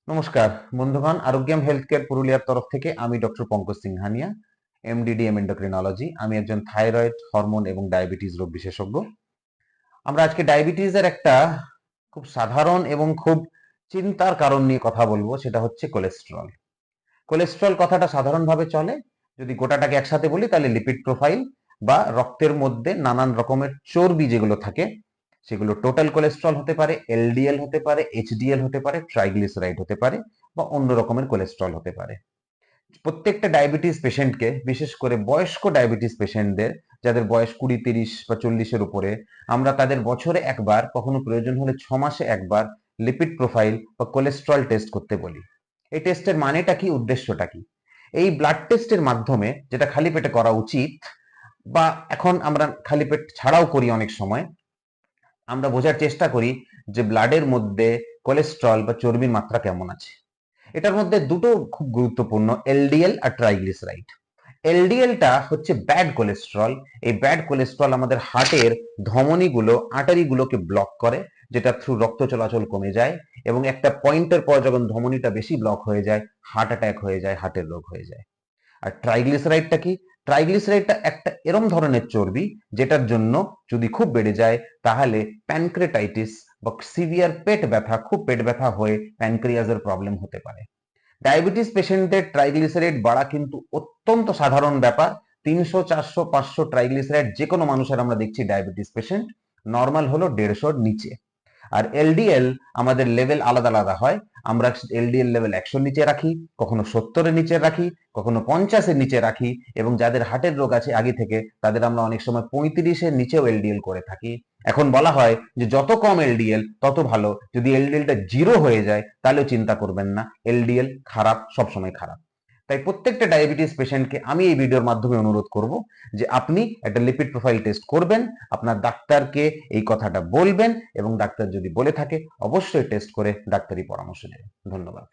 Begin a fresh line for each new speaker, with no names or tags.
নমস্কার বন্ধুগণ, Arogyam health care পুরুলিয়ার তরফ থেকে আমি doctor Pankaj Singhania, MDDM endocrinology. আমি একজন থাইরয়েড, হরমোন এবং ডায়াবেটিস রোগ বিশেষজ্ঞ। আমরা আজকে ডায়াবেটিসের একটা খুব সাধারণ এবং খুব চিন্তার কারণ নিয়ে কথা বলবো, সেটা হচ্ছে কোলেস্টেরল। কোলেস্টেরল কথাটা সাধারণভাবে চলে, যদি গোটাটাকে একসাথে বলি তাহলে লিপিড প্রোফাইল বা রক্তের মধ্যে নানান রকমের চর্বি যেগুলো থাকে সেগুলো টোটাল কোলেস্টেরল হতে পারে, এলডিএল হতে পারে, এইচডিএল হতে পারে, ট্রাইগ্লিসারাইড হতে পারে বা অন্য রকমের কোলেস্টেরল হতে পারে। প্রত্যেকটা ডায়াবেটিস পেশেন্টকে, বিশেষ করে বয়স্ক ডায়াবেটিস পেশেন্টদের যাদের বয়স 20, 30 বা 40-এর উপরে, আমরা তাদের বছরে একবার, কখনো প্রয়োজন হলে 6 মাসে একবার লিপিড প্রোফাইল বা কোলেস্টেরল টেস্ট করতে বলি। এই টেস্টের মানেটা কি, উদ্দেশ্যটা কি? এই ব্লাড টেস্টের মাধ্যমে, যেটা খালি পেটে করা উচিত বা এখন আমরা খালি পেট ছাড়াও করি অনেক সময়, আমরা বোঝার চেষ্টা করি যে ব্লাডের মধ্যে কোলেস্টেরল বা চর্বির মাত্রা কেমন আছে। এটার মধ্যে দুটো খুব গুরুত্বপূর্ণ, এলডিএল আর ট্রাইগ্লিসারাইড। এলডিএলটা হচ্ছে ব্যাড কোলেস্টেরল। এই ব্যাড কোলেস্টেরল আমাদের হার্টের ধমনীগুলো, আর্টারিগুলোকে ব্লক করে, যেটা থ্রু রক্ত চলাচল কমে যায় এবং একটা পয়েন্টের পর যখন ধমনীটা বেশি ব্লক হয়ে যায়, হার্ট অ্যাটাক হয়ে যায়, হার্টের রোগ হয়ে যায়। আর ট্রাইগ্লিসারাইডটা কি? ট্রাইগ্লিসারাইডটা একটা এরম ধরনের চর্বি যেটার জন্য যদি খুব বেড়ে যায় তাহলে প্যানক্রেটাইটিস বা সিভিয়ার পেট ব্যথা, খুব পেট ব্যথা হয়ে প্যানক্রিয়াসের প্রবলেম হতে পারে। ডায়াবেটিস পেশেন্টদের ট্রাইগ্লিসারাইড বাড়া কিন্তু অত্যন্ত সাধারণ ব্যাপার। 300, 400, 500 ট্রাইগ্লিসারাইড যে কোনো মানুষের আমরা দেখছি ডায়াবেটিস পেশেন্ট, নর্মাল হলো 150-র নিচে। আর এলডিএল আমাদের লেভেল আলাদা আলাদা হয়। আমরা এলডিএল লেভেল 100-র নিচে রাখি, কখনো 70-এর নিচে রাখি, কখনো 50-এর নিচে রাখি, এবং যাদের হার্টের রোগ আছে আগে থেকে তাদের আমরা অনেক সময় 35-এর নিচেও এলডিএল করে থাকি। এখন বলা হয় যে যত কম এলডিএল তত ভালো, যদি এলডিএলটা 0 হয়ে যায় তাহলেও চিন্তা করবেন না, এলডিএল খারাপ, সবসময় খারাপ। তাই প্রত্যেকটা ডায়াবেটিস পেশেন্টকে আমি এই ভিডিওর মাধ্যমে অনুরোধ করব যে আপনি একটা লিপিড প্রোফাইল টেস্ট করবেন, আপনার ডাক্তারকে এই কথাটা বলবেন এবং ডাক্তার যদি বলে থাকে অবশ্যই টেস্ট করে ডাক্তারি পরামর্শ নেবেন। ধন্যবাদ।